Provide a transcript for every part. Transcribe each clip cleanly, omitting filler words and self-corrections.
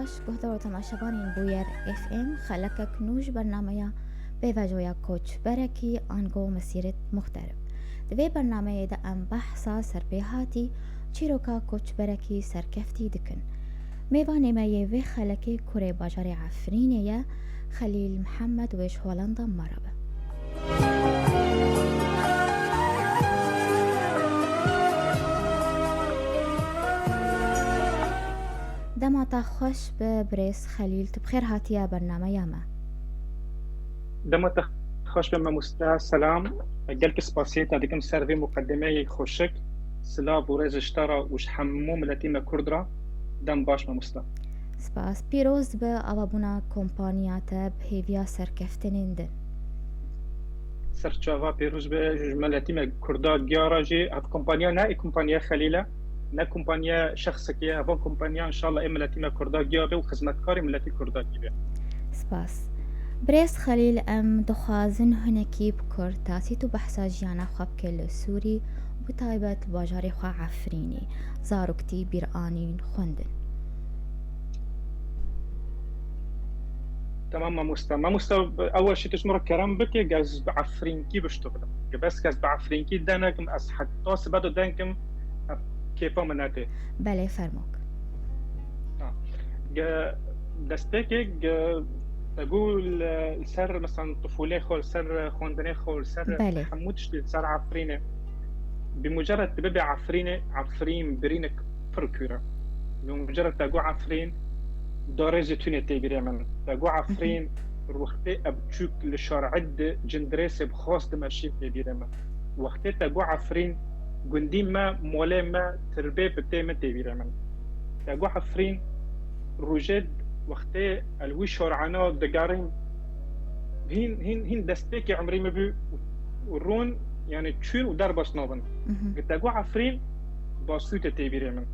باش گهدار تماشاوانین بویر اف ام خلک کنوش برنامه به وجویا کوچ برکی آنگو مسیرت مخترب دوی برنامه دا ام بحثا سرپیهاتی چیروکا کوچ برکی سرکفتی دکن میوانه مایه و خلک کره باجار عفرینه یا خلیل محمد ویش هولندا مرابه دماتا خوش به بريس خليل تبخير هاتيا برنامه ياما دمت خوش به مستع سلام قلك سباسيت هذيكم سيرفي مقدمه خوشك سلا بورز اشترا وش حموم لتيم كردرا دم باش مستع سپاس پیروز به آوابونا کمپانیات بهیویا سرکفتنیندن سرچاوا پیروز به جملتيم كردا جاراجي هاد كومبانيا نا كومبانيا خليله نا كومبانيا شخصكيه هاد كومبانيا ان شاء الله ملتيم كردا جابه وخدمتكاري ملتي كردا جيبه سپاس بريس خليل ام دخوازن هنكي بكر تاسي تو بحثا جيانا خواب كل سوري بطايبة الباجاري خوا عفريني زاروكتي بيرانين خوندن تمام مستوى اول شيء تشمر كرم بك جاز بعفرينكي بشتغل بس جاز بعفرينكي دانكم از حتى سبادو دانكم كيفا مناتي بله فرموك دستك تقول سر مثلا طفولي خول سر خوندني خول سر بله. حمودش سر عفرينه بمجرد تبقى عفرينه عفرين برينك فركورة بمجرد تقول عفرين داره زيتونة تيبيري من تقول عفرين وقتي أبتشوك لشارعد جندريس بخاص دمشي تيبيري من وقتي تقول عفرين قنديم ما مولي ما تربي بتيمة تيبيري من تقول عفرين روجد وقتی الوی شارعنا دگارین هین دستکی عمری مبی ورون يعني تشون ودار باش نوبن تقو عفرين باسوت تيبيري من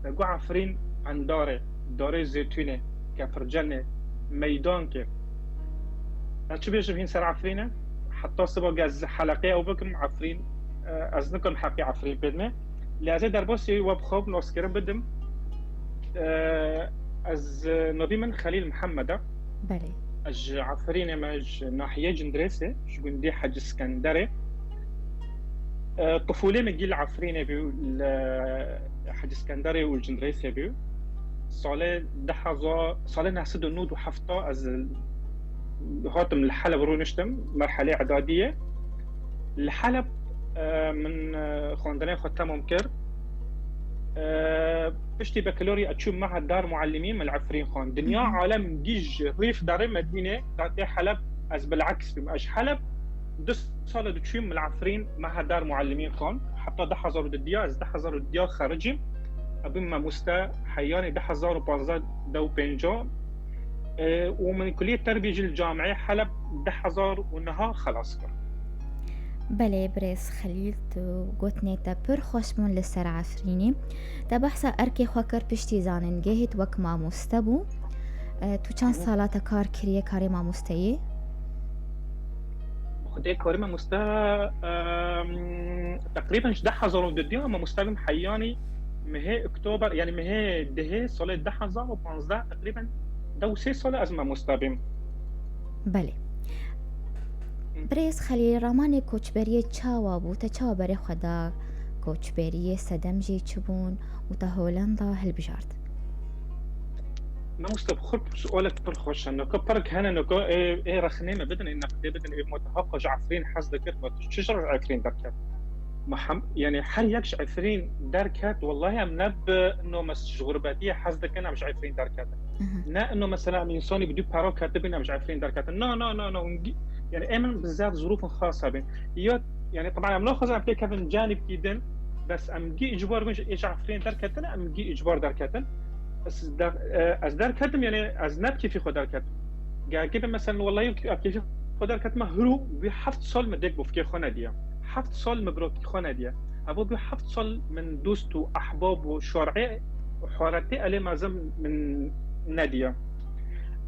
تقو عفرين عن داري زيتونة كفرجنة ميدان كيف هاتشو بيجب هين سر عفرينة حتى سبا جاز حلقة أو بكم عفرين أزنكم حقي عفرين بدمه لازم درباسي وبخوب ناسكرم بدم از نبي من خليل محمد بله اج عفرين ماج ناحية جندريسة شقندي حج اسكندري طفولي مجيل عفرين بيو حج اسكندري والجندريسة بيو صالة دحظة صالة نحسد النود وحفطة از هاتم الحلب رونشتم مرحلة إعدادية الحلب من خواندني ختمهم كر بشتي بكالوريا أتشوف معهد دار معلمين من العفرين خان دنيا عالم جيج ريف دار مدينة تعطي حلب أز بالعكس بمأج حلب دس سالة تشوف من العفرين معهد دار معلمين خان حتى 10,000 ديا از 10,000 ديا خارجي أبما مستا حياني 10,000 دو بينجا ومن كلية تربية الجامعية حلب 10,000 ونها خلاص كر بله بريس خليل تو گوتنه تا پر خوشمون لسر عفريني تا بحثا اركي خوكر پشتی زانن گهت وك ما مستبو تو چند سالاتا کار کریه کاری ما مستیه؟ خدي كاري ما مستا تقريبا 10,000 ديا ما مستلم حياني مهي اكتوبر يعني مهي ده سال 2015 تقريبا دو 3 سال از ما مستبم بله بريس خليل راماني كوچبريه چاوا بو تا چاوا بري خدا كوچبريه سدمجي چبون و تا هولندا هلبجارد ما مستبخر سؤالك برخوش انه كبرك هنا انه ايه رخنه ما بدنا انك بدنا متحقق عفرين حصدك ما تشجر عفرين دركات يعني حر يكش عفرين دركات والله ام نب انه مس غرباتيه حصدك انا مش عفرين دركات لا انه مثلا انساني بدو بارو كاتبنا مش عفرين دركات نو يعني امن بالذات ظروف خاصه بين يعني طبعا ام ناخذ في كيفن جانب كيدن بس ام جي اجبار مش ايش عفرين دركاتنا ام جي اجبار دركاتن بس از دركاتم يعني از نب كيف خد دركات قال كيف مثلا والله كيف خد دركات ما هرو بحفت سال مدك بفكي خونه دي 7 سال مبروك خونه دي ابو ب 7 سال من دوست واحباب وشرعي وحوارتي اللي مازم من ناديه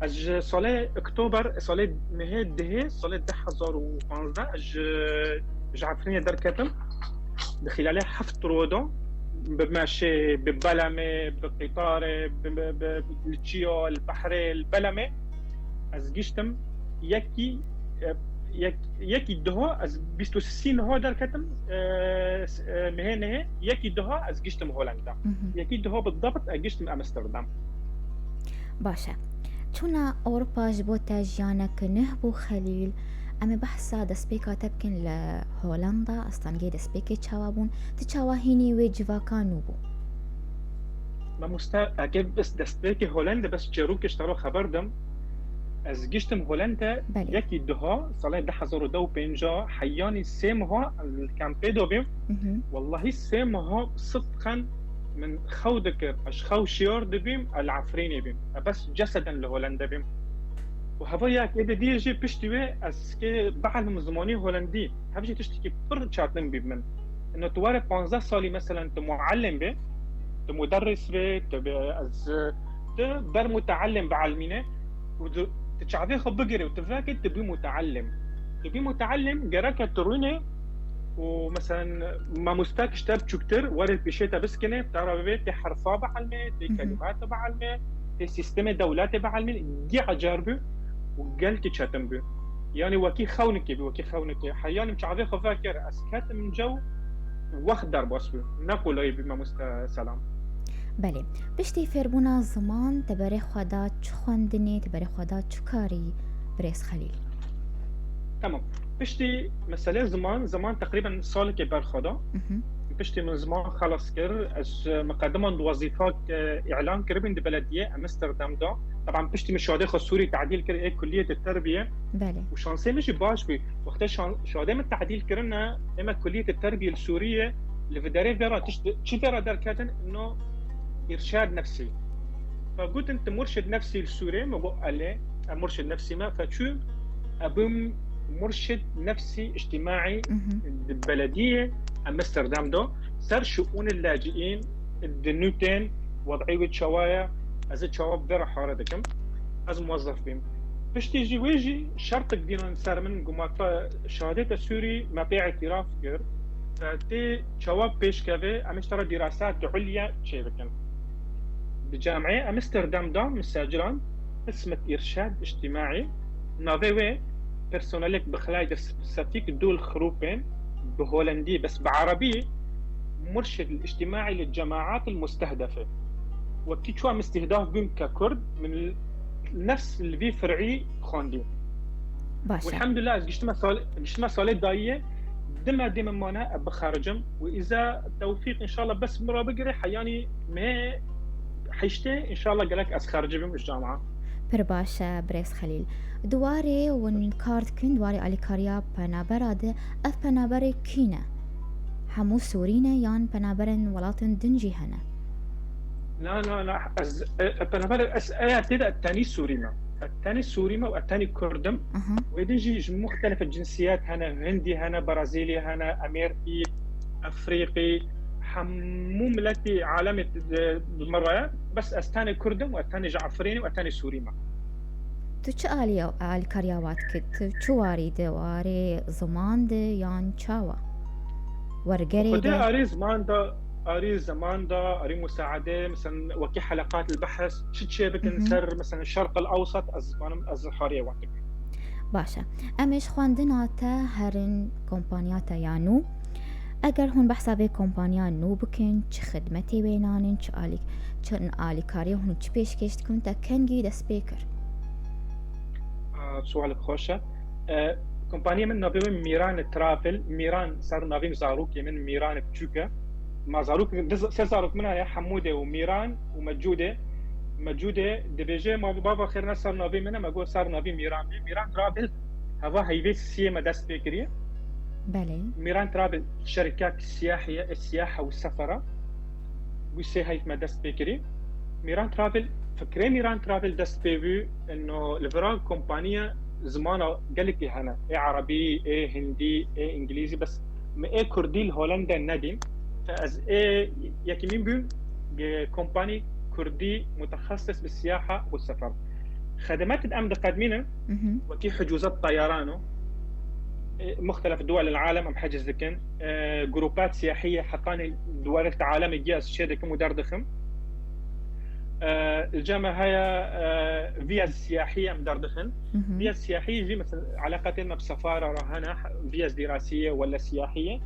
اج سال اكتوبر سال مهي ده سال 2015 اج عفرين دركاتم دخل عليه حفت رودو بماشي ببلمه بقطاره بالتشيو البحري البلمه از گشتم یکی یکی دها از 23 نها در کتم مهنه یکی دها از گشتم هولندا یکی دها بالضبط از گشتم امستردام. باشە چونە ئەوروپاش بۆ تاژیانەکە نەهبوو خەلیل ئەمە بەحسا دەستپێکا تەبکن لە هۆلندا ئەستانگەی دەستپێکی چاوابوون ت چاواهینی وێ جیواکان و بوو ما اگه بس دەستپێکی هۆلندا بەس جێروکشتەوە خەبەردەم از گشتم هۆلندا یەکی دها ساڵی 2025 حیانی سێ مها کەمپێ دۆبێم واللهی سێ مها صدقا من خو ذكر اش خو شيور دبيم العفريني بيم بس جسدا لهولندا بيم وهذا كده دي جي بشتوي اسكي بعلم زماني هولندي هبجي تشتكي بر تشاتن بيم من انه تواري 15 سالي مثلا معلم به مدرس به از بر متعلم بعلمينه وتشعبي خو بقري وتفاكر تبي متعلم جراك ترونه ومثلا ما مستاك كتاب شكتر ورد بشيتا بسكنه بتعرف بيت حرفا بعلمه دي كلمات بعلمه دي سيستم دولات بعلمه دي عجربه وقال كي تشاتم به يعني وكي خونك حياني مش عارف فاكر اسكات من جو واخدر باسبه نقول اي بما مستا سلام بله پشتی فێربوونا زمان دەبەرێ خوادا چ خوێندنێ دەبەرێ خوادا چ کاری برێز خەلیل تمام پشتی مسئله زمان تقریبا سال که برخدا پشتی من زمان خلاص کر از مقدمان وظیفات اعلان کردن دی بلدیه امستردام دا طبعا پشتی مشاهده خصوصی تعدیل کرد کلیه التربیه بله وشانسه مشي باش بي وقت شهاده من تعديل كرنا اما كليه التربيه السوريه اللي في داري فيرا تشي فيرا دار كاتن انه ارشاد نفسي فقلت انت مرشد نفسي السوري ما بقى له مرشد نفسي ما فتشو ابم مرشد نفسي اجتماعي البلديه امستردام دو صار شؤون اللاجئين الدنوتين وضعيه شوايه از شواب فيرا حاردكم از موظف بيم باش تيجي ويجي شرطك دينا نسار من قماطة شهادة السوري ما بيع اعتراف غير فتي شواب بيش كافي امشترى دراسات عليا شيبكن بجامعة امستردام دام مساجران اسمه ارشاد اجتماعي نافيوي بيرسوناليك بخلاي ساتيك دول خروبين بهولندي بس بعربي مرشد الاجتماعي للجماعات المستهدفة وكي شو مستهدف بهم ككرد من نفس اللي في فرعي خوندي باشا والحمد لله قشتما سالي داية دم مانا بخارجم واذا توفيق ان شاء الله بس مرة بقري حياني ما حيشتي ان شاء الله قالك از خارج بهم الجامعة پر باشە برێز خەلیل دوارێ ون کاردکن دوارێ ئالیکاریا پەنابەرادە ئەف پەنابەرێ کینە هەموو سوورینە یان پەنابەرن وڵاتن دنجی هەنە لا پەنابەر ئەتێدا الثاني سوريما والثاني كردم ويجي مختلف الجنسيات هنا هندي هنا برازيلي هنا امريكي افريقي حمو ملتي عالمي بالمره بس الثاني كردم والثاني جعفريني والثاني سوريما تو چه ئالیکاریاوات کرد چ واری دێوارێ زماندە یان چاوە وەرگەرێ اري زمان دا اري مساعده مثلا وكي حلقات البحث شي بكن سر مثلا الشرق الاوسط از حاريه وقتك باشە ئەمش خواندناتە هەرن کۆمپانیاتە یانوو ئەگەر هون بەحسا بێ کۆمپانیان نو بکەن چ خدمەتی وێنانن چەند ئالیکاری هون چ پێشکەش دکن تا کەنگی دەست پێ کرد سوالك خوشة كومبانيا من نافي ميران ترافل ميران صار نافي زاروكي من ميران بتشوكا ما زاروك زاروك منها يا حموده وميران ومجوده دبيجي ما بابا خيرنا صار نافي منها ما قول صار نافي ميران ترافل هذا هيفي سيما داس بيكريه بله ميران ترافل شركات السياحيه السياحه والسفره ويسي هاي ما داس بيكري ميران ترافل فكري ميران ترافل داس بيفو انه الفراغ كومبانيا زمانه قال لك هنا ايه عربي ايه هندي ايه انجليزي بس ما ايه كردي هولندا النديم فاز ايه يكمين بيو كومباني كردي متخصص بالسياحه والسفر خدمات الامن قادمينه وكي حجوزات طيرانه مختلف دول العالم ام حجز لكن جروبات سياحيه حقاني دول العالم يجيز شيء مدردخم الجامعه هي فيز سياحيه مدردخن فيز سياحيه يجي مثلا علاقتنا بسفاره رهنا فيز دراسيه ولا سياحيه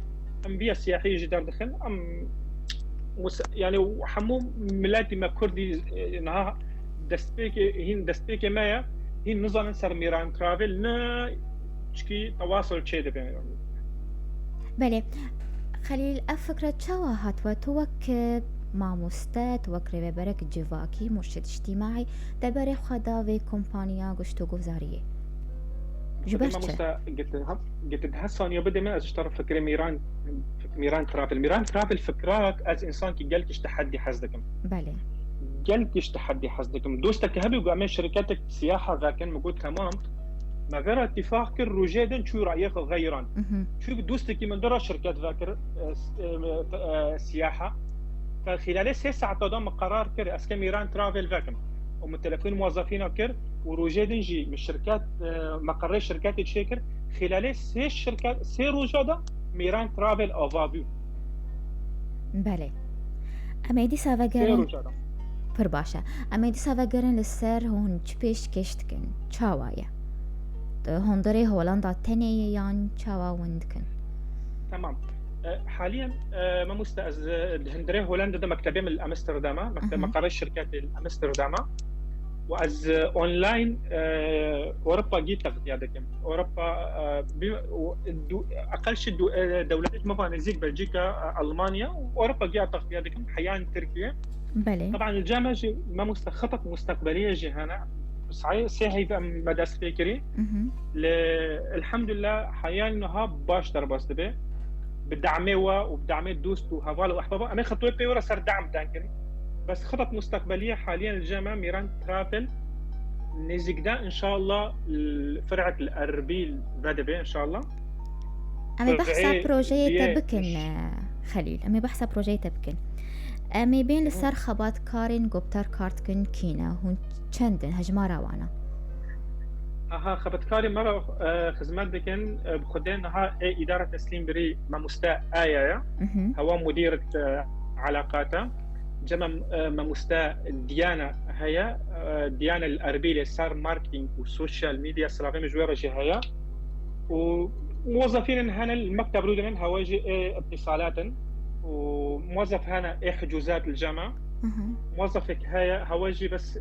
ام فيز سياحيه يجي دردخن ام يعني وحمو ملاتي ما كردي انها دستبيك مايا هي نظام سر ميران ترافل نا تشكي تواصل شيء دبي بله خليل أفكرة شوا هاتوا توك ماموستا توكري برك جواكي مرشد اجتماعي دبري خدا في كومبانيا قشتو گزاريه جبرت قلت هسه بدي ما اشتري فكره ميران ترافل فكراك از انسان كي قالكش تحدي حزدكم بله قالكش تحدي حزدكم دوستك هبي وقامين شركاتك سياحه ذاك موجود تمام ما غير اتفاق كر روجيدن شو رايك غيران شو دوستك من درا شركات ذاكر سياحه فخلال 6 ساعات قدام قرار كر اسكا ميران ترافل ذاكم ومتلفين موظفين كر وروجيدن جي من الشركات مقر شركات الشيكر خلال 6 شركات 6 روجادا ميران ترافل اوفابيو بله اميدي سافاگرن پر باشه اميدي سافاگرن لسر هون چپیش کشتکن چاوایا هندري هولندا تاني يان چاوا وندكن تمام حاليا ما مستأز هندري هولندا ده مكتبي من امستردام مكتب مقر الشركات الامستردام واز اونلاين اوروبا جيت تغطيه دكم اوروبا اقل شيء دولات ما نزيد بلجيكا المانيا واوروبا جيت تغطيه دكم حيان تركيا بله طبعا الجامعه ما خطط مستقبليه جهانا صحيح سهي مدرسة فكري الحمد لله حيانها باش درباس دبي بالدعمه وبدعمه دوست وهفال واحبابه انا خطوه بيورا صار دعم دانكري بس خطط مستقبليه حاليا الجامعه ميران ترافل نزيقدا ان شاء الله فرعه الاربيل بدبي ان شاء الله امي بحسب بروجي تبكن خليل امي بحسب بروجي تبكن امي بين لسر خبات كارين قبتر كارتكن كينا هون چندن هجمارا وانا خبات كارين مرة خزمات دكن بخدين ها إدارة تسليم بري ما مستا آية هو مديرة علاقاته جمع ما مستا ديانا هيا ديانا الأربيلة صار ماركتينج وسوشيال ميديا سلافي مجويرة جهايا وموظفين هنا المكتب رودن هواجي اتصالات وموظف هنا حجوزات الجامعة موظفك هواجي بس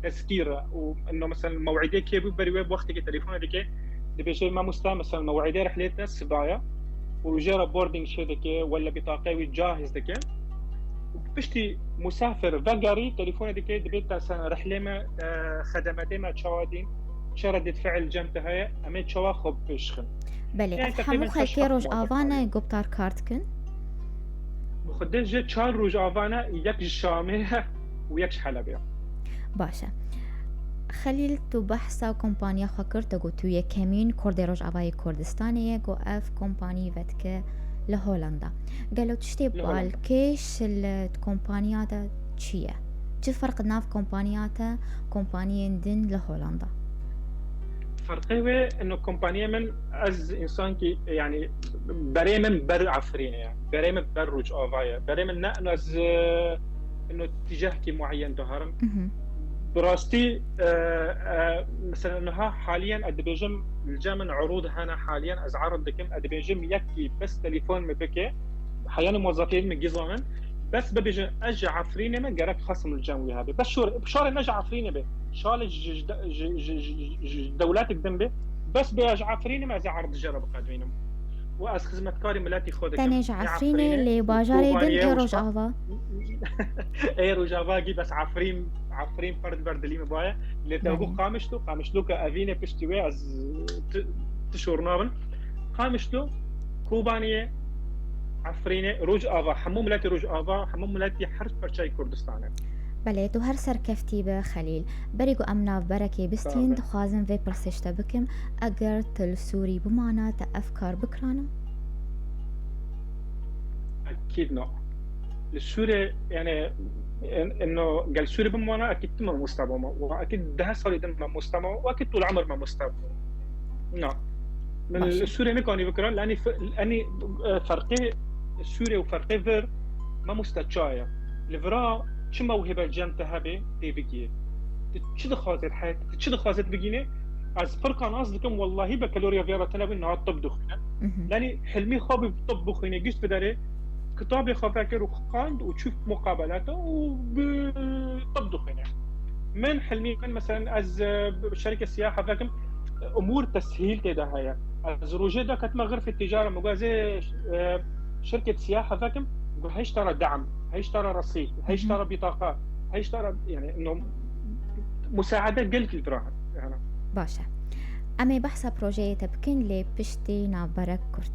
تذكير وانه مثلا موعدي كيف بري وقتك تليفون ديك بيجي ما مستا مثلا موعدي رحلتنا السبايا وجرى بوردينج شي ديك ولا بطاقه جاهز ديك وبشتي مسافر فقري تليفون ديك دبيت سنه رحله ما خدماتي ما تشوادين شردت فعل جمتها هي امي شوا خب بشخن بله يعني حمو خلكي روج افانا قبطار كارتكن خدش جه 4 روز آوانا یک شامه ويكش حلبية باشا خليل تو بحثا كومبانيا خاكر تقو تويا كمين كردي روج آوای كردستانية قو اف كومباني فتك لهولندا قالوا تشتي بالكيش الكومبانيا دا چيه چه فرق ناف كومبانياتا كومبانيا دين لهولندا فرقه هو انه كومبانيا من از انسان كي يعني بري من بر عفرينه يعني بري من بر روج آوايا بري من انه از انه اتجاه كي معين تهرم براستي مثلا انها حاليا ادبيجم الجامن عروض هنا حاليا از عرض دكم ادبيجم يكي بس تليفون مبكي حيانا موظفين من جزمن بس ببيجي اجي عفرينه من قرب خصم الجاموي هذا بس شو نجي عفرينه به شال دولات قدام بس بيج عفرينه ما زي عرض جرب قادمينهم واز خدمتكاري ملاتي خودك تنج عفرينه اللي باجاري دين ايروج آوا ايروج آواجي بس عفرين فرد بردلي مبايا اللي تابو قامشتو كأفينه بشتوي از تشورنابن قامشتو كوبانيه عفرينه روج آوا حمو ملاتي روج آوا حمو ملاتي حرف برشاي كردستانه بله تو هر سرکفتی به خلیل بریگو امناف برکی بستین دخوازم وی پرسشتا بکم اگر تل سوری بمانا تا افکار بکرانم اكيد نو السوري يعني انه قال سوري بمانا اكيد تم مستوى واكيد ده صار يدم مستوى واكيد طول عمر ما مستوى نو باشا. السوري نكوني بكرة لاني فرقي سوري وفرقي فر ما مستتشايا الفرا شو موهبه جام تهبي تي بيجي تشد خازت الحياه تشد خازت بيجيني از فرقه ناس لكم والله بكالوريا فيرا تنبي انها طب دخنه لاني حلمي خابي طب بخيني قشت بداري كتابي خفاكر وخاند وتشوف مقابلاته وطب دخنه من حلمي من مثلا از شركه سياحه فاكم امور تسهيل تدا هيا از روجي دا كتما غير في التجاره مغازي شركه سياحه فاكم هيشترى دعم هيشترى رصيد هيشترى بطاقات هيشترى يعني انه مساعدات قل في الدراهم يعني. باشا أمي بحثا بروجي تبكن لي بشتي نابرك كرت.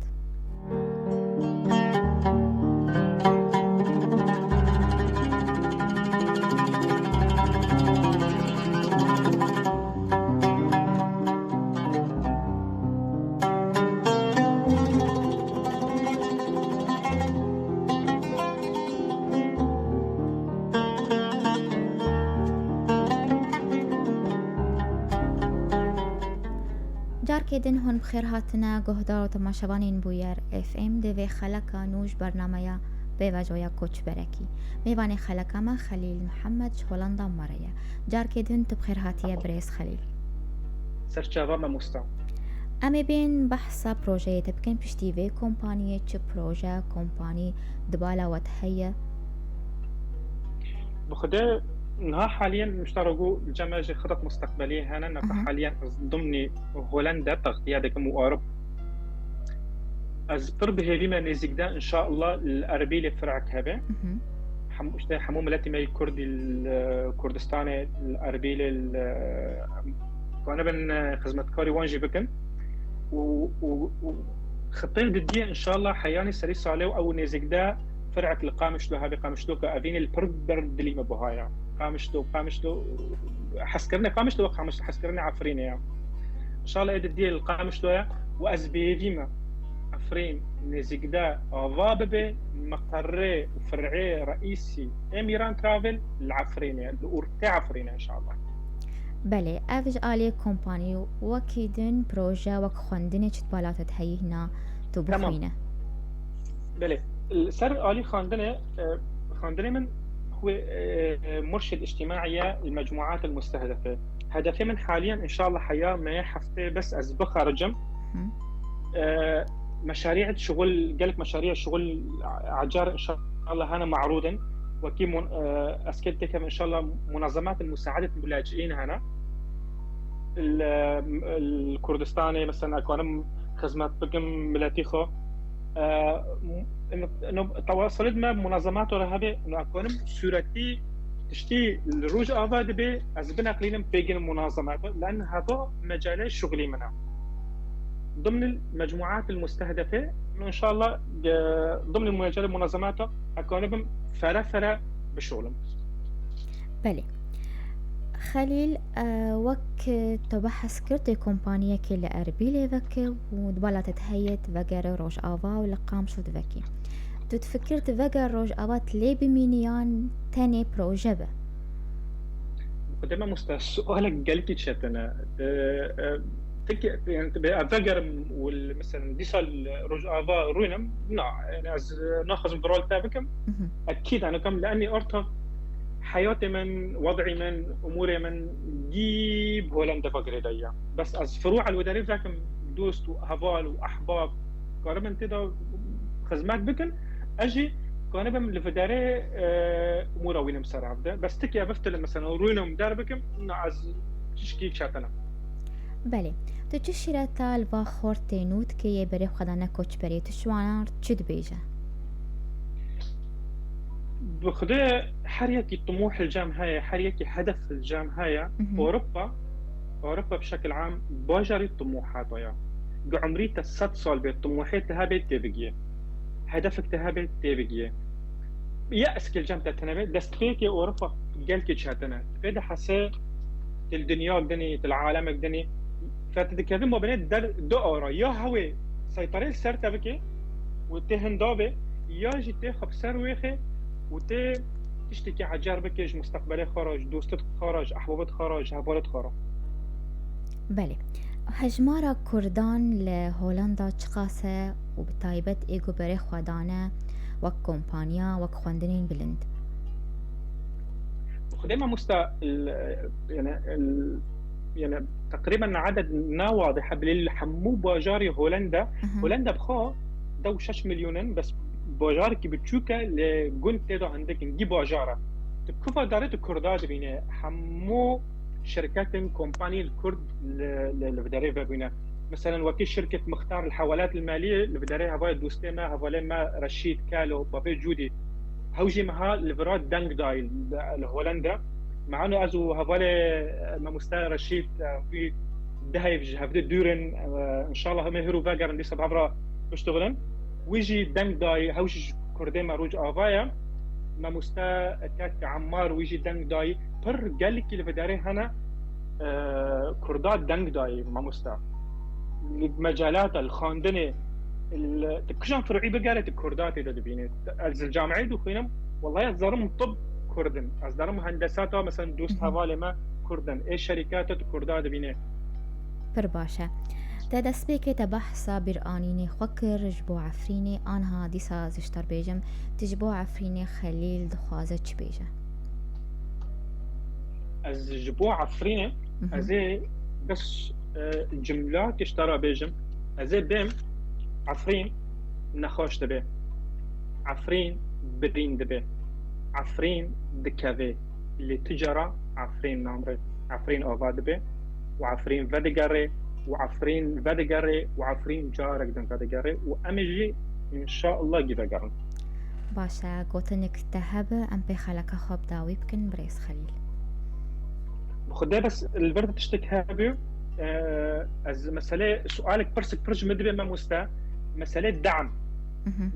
جار كدن هون بخير هاتنا قهدار وتماشبانين بوير اف ام دوی خلقا نوش برنامه بوجویا کوچ برکی میوانی خلقا ما خلیل محمد هولندا مریا جار كدن تبخير هاتيا بريس خليل سرچاوا ما مستوى امی بین بحثا پروژه تبکن پشتی وی کمپانیه چه پروژه کمپانی دبالا وتهيا بخدا انها حاليا مشتركوا الجماعه خطط مستقبليه هنا انها حاليا ضمن هولندا تغطيه دكم اوروبا از طرب هذه ما نزيكدا ان شاء الله الاربيل فرع كهبه حموم التي ما الكردي الكردستاني الاربيل كنا بن خدمه كاري وانجي بكن وخطير دديه ان شاء الله حياني سري صالو او نزيكدا فرعك القامشلو هذه قامشلو كافين البربر دليما بهايا قامشلو حسكرنا قامشلو حسكرنا عفرين يا ان شاء الله دديه القامشلو وازبيفيما عفرين نزيكدا ضاببه مقري وفرعي رئيسي اميران ترافل العفرين الاورتي عفرين ان شاء الله. بله افج آلی کمپانی وكيدن بروجا وك خواندنه چت بالات هي هنا تبخينه. بله السر آلی خواندنه من هو مرشد اجتماعي المجموعات المستهدفة. هدفي من حاليا ان شاء الله حياه ما حفتي بس از بخرجم مشاريع شغل قالك مشاريع شغل عجار ان شاء الله هنا معروضا وكي اسكتك ان شاء الله منظمات المساعده اللاجئين هنا الكردستاني مثلا اكون خدمات بكم ملاتيخو انه تواصلت مع منظمات هذه انه اكون سورتي تشتي الروج افاد به از بنقلين بيجن المنظمات لان هذا مجال شغلي منها ضمن المجموعات المستهدفه انه ان شاء الله ضمن مجال المنظمات اكون فرا بشغلهم. بله خليل وك تبحث كرت كومبانيا كل أربيلي وك ودبلا تتهيت وجر روج آوا ولقام شو دفكي تتفكرت وجر روج آوا تلي بمينيان تاني بروجبة قدما مستسؤالك قالك شتنا تك يعني وجر والمثلا ديسال روج آوا روينم يعني از ناخذ برول تابكم اكيد انا كم لاني ارتب حياتي من وضعي من اموري من جيب هولندا بقريديا بس از فروع الوداري ذاك دوست وهفال واحباب قرب من تدا خدمات بكن اجي كان بم الوداري امور وين مسرع بس تكي بفتل مثلا روينم دار بكم از تشكي شاتنا. بله تو تشيرا تال واخورتي نوت كي بري خدانا كوتش بري تشوانار تشد بيجا بخدا حريكي طموح الجامعة حريكي هدف الجامعة أوروبا بشكل عام باجري طموحاتها يا عمري 6 سال بالطموحات تهابي تبقيه هدفك تهابي تبقيه يأس كل جامعة تنبي دستفيك أوروبا قالك شاتنا فده حسي الدنيا دني العالم دني فتذكرين ما بين دو يا هوي سيطرة السر تبكي وتهندابه يا جيتي خبسر ويخي وتي تشتكي عجار بكيج مستقبلي خارج دوستت خارج احبابت خارج هبالت خارج. بله هجمارا كردان لهولندا چقاسه وبتايبت ايجو بري خوادانه وك كومبانيا وك خواندنين بلند. وخديما يعني تقريبا عدد نا واضح باللي حمو باجاري هولندا. هولندا بخا دو 6 مليونين بس باجار كي بتشوكا لجون تيدا عندك نجي باجارة تكفى دارت الكردات بينا حمو شركات كومباني الكرد اللي بينا مثلا وكيل شركة مختار الحوالات المالية اللي بداريها هواي دوستيما هواي ما رشيد كالو بابي جودي هوجي مها لفرات دانج داي لهولندا معنا ازو هفالي ما مستوى رشيد في دهيف هفدي دورن ان شاء الله هم هيرو فاجر عندي سبعة بشتغلن ويجي دانج داي هوجي كردي ماروج افايا ما مستوى كاك عمار ويجي دانج داي بر قال لك اللي بداري هنا كردات دانج داي ما مستوى المجالات الخاندنه تكشان فرعي بقالت الكردات إذا دبيني از الجامعي دخينم والله أزدرم طب كردن أزدرم هندساتها مثلا دوست هوالي ما كردن إيش شركات الكردات دبيني برباشا تدس بيكي تبحثا برآنيني خوكر جبو عفريني آنها ديسا زشتر بيجم تجبو عفريني خليل دخوازة چ بيجا از جبو عفريني ازي بس جملات اشترى بيجم ازي بيم عفرين نخوش دبي عفرين برين دبي عفرين دكافي اللي تجرى عفرين نامري عفرين اوفا دبي وعفرين فادقاري وعفرين فادقاري وعفرين جارك دن فادقاري وامجي ان شاء الله جيفا باشا قوتنك تهب ام بخلك خوب داوي بكن بريس خليل خدي بس البرد تشتك هابي از مسألة سؤالك برسك برج مدري ما مستا مسألة دعم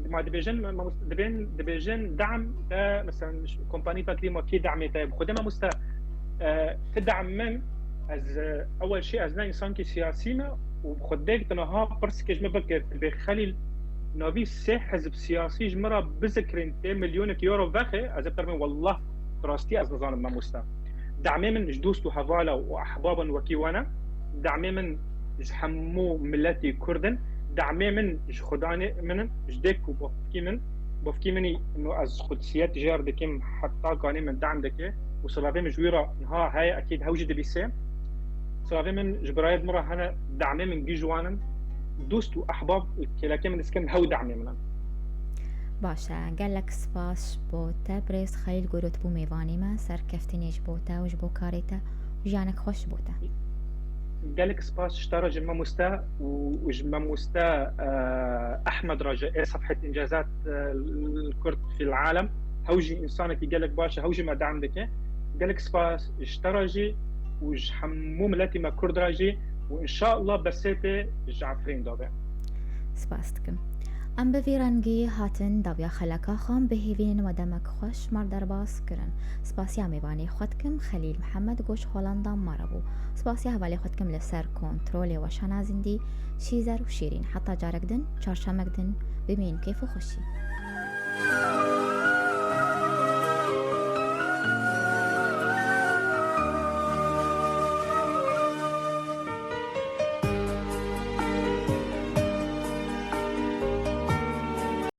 ما دبيجن دعم ده مثلا كومباني تاكليم وكي دعمي طيب خدي ما مستا تدعم من از اول شيء از انسان كي سياسينا وخديك تنها برسك ما بكر بخلي نبي سي حزب سياسي جمرة بذكرين 2 مليون يورو فاخي از من والله دراستي از نظام ما مستا دعمي من جدوست وحفالة واحبابا وكيوانا دعمي من جحمو ملتي كردن دعمي من خداني من جديك وبفكي مني انه از قدسيات جار دكيم حتى قاني من دعم دكي وصلابي من جويرة نها هاي اكيد هوجد بيسي صلابي من جبرايد مرة هنا دعمي من جيجوانا دوست واحباب كلاكي من اسكن هو دعمي منن باشا قالك سباس بوتا بريس خليل قروت بو ميواني ما سر كفتنيش بوتا وجبو كاريتا وجانك خوش بوتا قالك سباس اشترى جمع مستا وجمع مستا احمد رجاء صفحه انجازات الكرد في العالم هوجي انسانك قالك باشا هوجي ما دعم دك قالك سباس اشترى وجحمو ملاتي ما كرد راجي وان شاء الله بسيتي جعفرين دابا سباستكم ام بفيرانگی هاتن داویا خلکا خام بهیوین و دمک خوش مر درباس کرن سپاسیا میبانی خودکم خلیل محمد گوش هولندا مربو سپاسیا حوالی خودکم لسر کنترول و شنازندی شیزر و شیرین حتی جارک دن چارشمک دن ببین کیف و خوشی